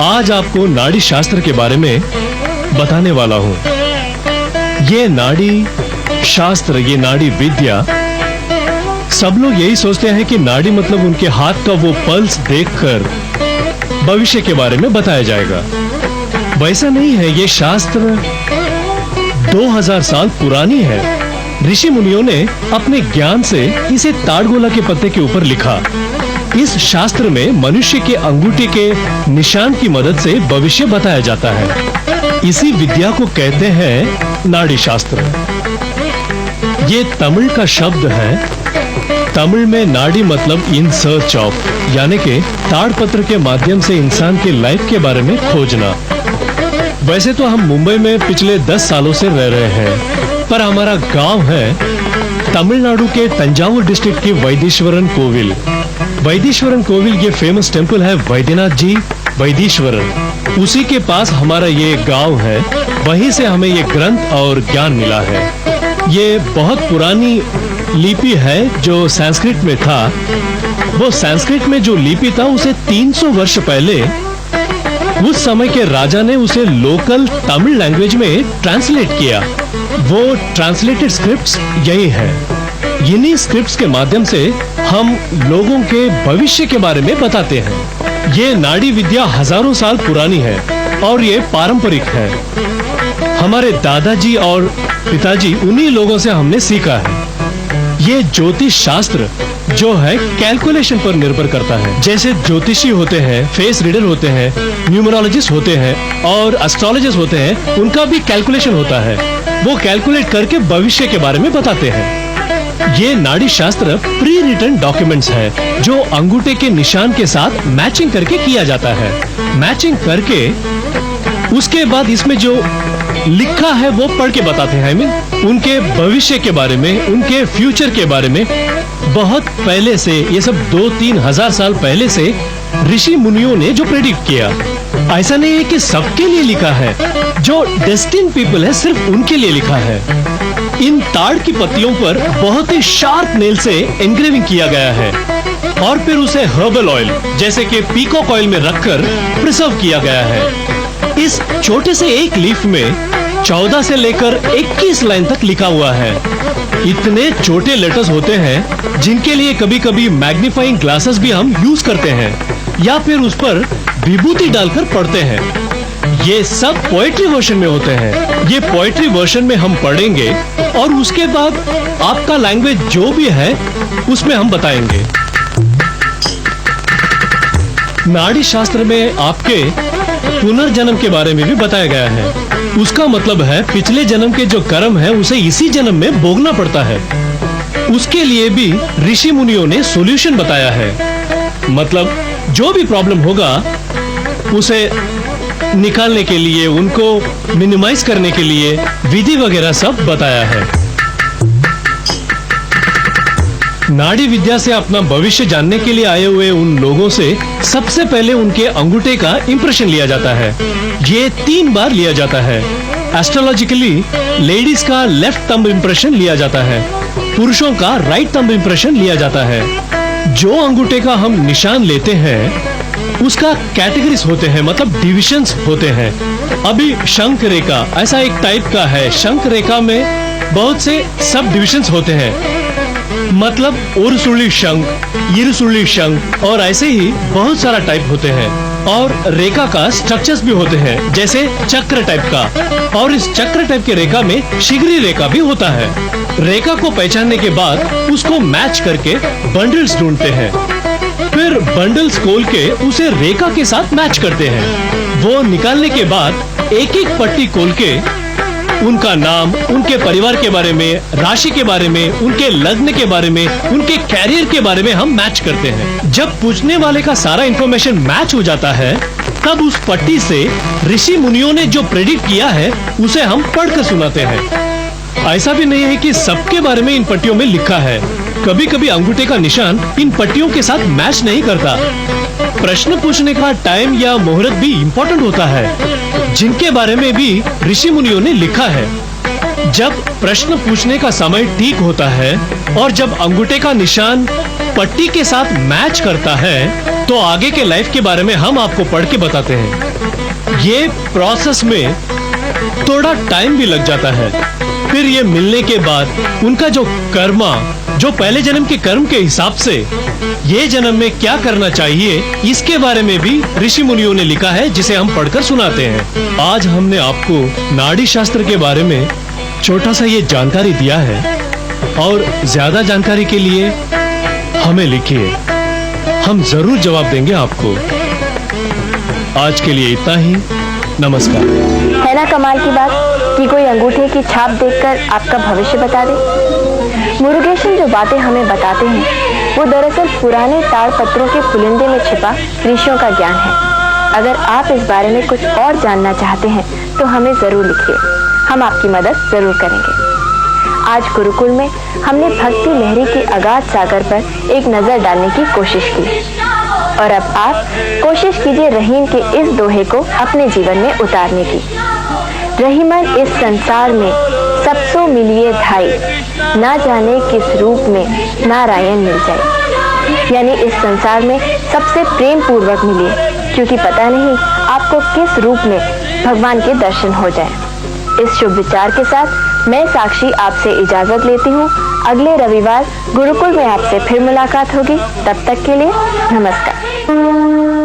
आज आपको नाड़ी शास्त्र के बारे में बताने वाला हूं। ये नाड़ी शास्त्र, ये नाड़ी विद्या, सब लोग यही सोचते हैं कि नाड़ी मतलब उनके हाथ का वो पल्स देखकर भविष्य के बारे में बताया जाएगा। वैसा नहीं है। ये शास्त्र 2000 साल पुरानी है। ऋषि मुनियों ने अपने ज्ञान से इसे ताड़गोला के पत्ते के ऊपर लिखा। इस शास्त्र में मनुष्य के अंगूठे के निशान की मदद से भविष्य बताया जाता है। इसी विद्या को कहते हैं नाड़ी शास्त्र। ये तमिल का शब्द है। तमिल में नाड़ी मतलब इन सर्च ऑफ, यानी कि ताड़पत्र के माध्यम से इंसान के लाइफ के बारे में खोजना। वैसे तो हम मुंबई में पिछले 10 सालों से रह रहे हैं, पर हमारा गांव है तमिलनाडु के तंजावुर डिस्ट्रिक्ट की वैदीश्वरन कोविल। वैदीश्वरन कोविल ये फेमस टेम्पल है वैद्यनाथ जी वैदीश्वरन। उसी के पास हमारा ये गांव है। वहीं से हमें ये ग्रंथ और ज्ञान मिला है। ये बहुत पुरानी लिपि है जो संस्कृत में था। वो संस्कृत में जो लिपि था उसे 300 वर्ष पहले उस समय के राजा ने उसे लोकल तमिल लैंग्वेज में ट्रांसलेट किया। वो ट्रांसलेटेड स्क्रिप्ट्स यही है। इन्हीं स्क्रिप्ट्स के माध्यम से हम लोगों के भविष्य के बारे में बताते हैं। ये नाड़ी विद्या हजारों साल पुरानी है और ये पारंपरिक है। हमारे दादाजी और पिताजी उन्हीं लोगों से हमने सीखा है। ये ज्योतिष शास्त्र जो है कैलकुलेशन पर निर्भर करता है। जैसे ज्योतिषी होते हैं, फेस रीडर होते हैं, न्यूमरोलॉजिस्ट होते हैं और एस्ट्रोलॉजिस्ट होते हैं, उनका भी कैलकुलेशन होता है। वो कैलकुलेट करके भविष्य के बारे में बताते हैं। ये नाड़ी शास्त्र प्री रिटन डॉक्यूमेंट्स है जो अंगूठे के निशान के साथ मैचिंग करके किया जाता है। मैचिंग करके उसके बाद इसमें जो लिखा है वो पढ़ के बताते हैं। उनके भविष्य के बारे में, उनके फ्यूचर के बारे में बहुत पहले से, ये सब 2-3 हजार साल पहले से ऋषि मुनियों ने जो प्रेडिक्ट किया। ऐसा नहीं है कि सबके लिए लिखा है। जो डेस्टिन्ड पीपल है सिर्फ उनके लिए लिखा है। इन ताड़ की पत्तियों पर बहुत ही शार्प नेल से एनग्रेविंग किया गया है और फिर उसे हर्बल ऑयल जैसे कि पीकॉक ऑयल में रखकर प्रिजर्व किया गया है। इस छोटे से एक लीफ में 14 से लेकर 21 लाइन तक लिखा हुआ है। इतने छोटे लेटर्स होते हैं जिनके लिए कभी कभी मैग्नीफाइंग ग्लासेस भी हम यूज करते हैं या फिर उस पर विभूति डालकर पढ़ते हैं। ये सब पोएट्री वर्जन में होते हैं। ये पोएट्री वर्जन में हम पढ़ेंगे और उसके बाद आपका लैंग्वेज जो भी है उसमें हम बताएंगे। नाड़ी शास्त्र में आपके पुनर्जन्म के बारे में भी बताया गया है। उसका मतलब है पिछले जन्म के जो कर्म है उसे इसी जन्म में भोगना पड़ता है। उसके लिए भी ऋषि मुनियों ने सॉल्यूशन बताया है। मतलब जो भी प्रॉब्लम होगा उसे निकालने के लिए, उनको मिनिमाइज करने के लिए विधि वगैरह सब बताया है। नाड़ी विद्या से अपना भविष्य जानने के लिए आए हुए उन लोगों से सबसे पहले उनके अंगूठे का इंप्रेशन लिया जाता है। ये 3 बार लिया जाता है। एस्ट्रोलॉजिकली लेडीज का लेफ्ट थंब इंप्रेशन लिया जाता है, पुरुषों का राइट थंब इंप्रेशन लिया जाता है। जो अंगूठे का हम निशान लेते हैं उसका कैटेगरीज होते हैं, मतलब डिविजन्स होते हैं। अभी शंख रेखा ऐसा एक टाइप का है। शंख रेखा में बहुत से सब डिविजन्स होते हैं, मतलब उरसुली शंख, इरसुली शंख और ऐसे ही बहुत सारा टाइप होते हैं। और रेखा का स्ट्रक्चर्स भी होते हैं, जैसे चक्र टाइप का। और इस चक्र टाइप के रेखा में शिखरी रेखा भी होता है। रेखा को पहचानने के बाद उसको मैच करके बंडल्स ढूंढते हैं। फिर बंडल्स खोल के उसे रेखा के साथ मैच करते हैं। वो निकालने के बाद एक एक पट्टी खोल के उनका नाम, उनके परिवार के बारे में, राशि के बारे में, उनके लग्न के बारे में, उनके कैरियर के बारे में हम मैच करते हैं। जब पूछने वाले का सारा इंफॉर्मेशन मैच हो जाता है तब उस पट्टी से ऋषि मुनियों ने जो प्रेडिक्ट किया है उसे हम पढ़कर सुनाते हैं। ऐसा भी नहीं है कि सबके बारे में इन पट्टियों में लिखा है। कभी कभी अंगूठे का निशान इन पट्टियों के साथ मैच नहीं करता। प्रश्न पूछने का टाइम या मुहूर्त भी इम्पोर्टेंट होता है, जिनके बारे में भी ऋषि मुनियों ने लिखा है। जब प्रश्न पूछने का समय ठीक होता है और जब अंगूठे का निशान पट्टी के साथ मैच करता है तो आगे के लाइफ के बारे में हम आपको पढ़ के बताते हैं। ये प्रोसेस में थोड़ा टाइम भी लग जाता है। फिर ये मिलने के बाद उनका जो कर्मा, जो पहले जन्म के कर्म के हिसाब से ये जन्म में क्या करना चाहिए, इसके बारे में भी ऋषि मुनियों ने लिखा है, जिसे हम पढ़कर सुनाते हैं। आज हमने आपको नाड़ी शास्त्र के बारे में छोटा सा ये जानकारी दिया है, और ज्यादा जानकारी के लिए हमें लिखिए, हम जरूर जवाब देंगे आपको। आज के लिए इतना ही, नमस्कार। है ना कमाल की बात कि कोई अंगूठे की छाप देखकर आपका भविष्य बता दे। मुरुगेशन जो बातें हमें बताते हैं वो दरअसल पुराने ताड़ पत्रों के पुलिंदे में छिपा ऋषियों का ज्ञान है। अगर आप इस बारे में कुछ और जानना चाहते हैं तो हमें जरूर लिखिए, हम आपकी मदद जरूर करेंगे। आज गुरुकुल में हमने भक्ति लहरी के अगाध सागर पर एक नजर डालने की कोशिश की, और अब आप कोशिश कीजिए रहीम के इस दोहे को अपने जीवन में उतारने की। रहीमन इस संसार में सबसो मिलिए धाई, ना जाने किस रूप में नारायण मिल जाए। यानी इस संसार में सबसे प्रेम पूर्वक मिलिए, क्योंकि पता नहीं आपको किस रूप में भगवान के दर्शन हो जाए। इस शुभ विचार के साथ मैं साक्षी आपसे इजाजत लेती हूँ। अगले रविवार गुरुकुल में आपसे फिर मुलाकात होगी। तब तक के लिए नमस्कार।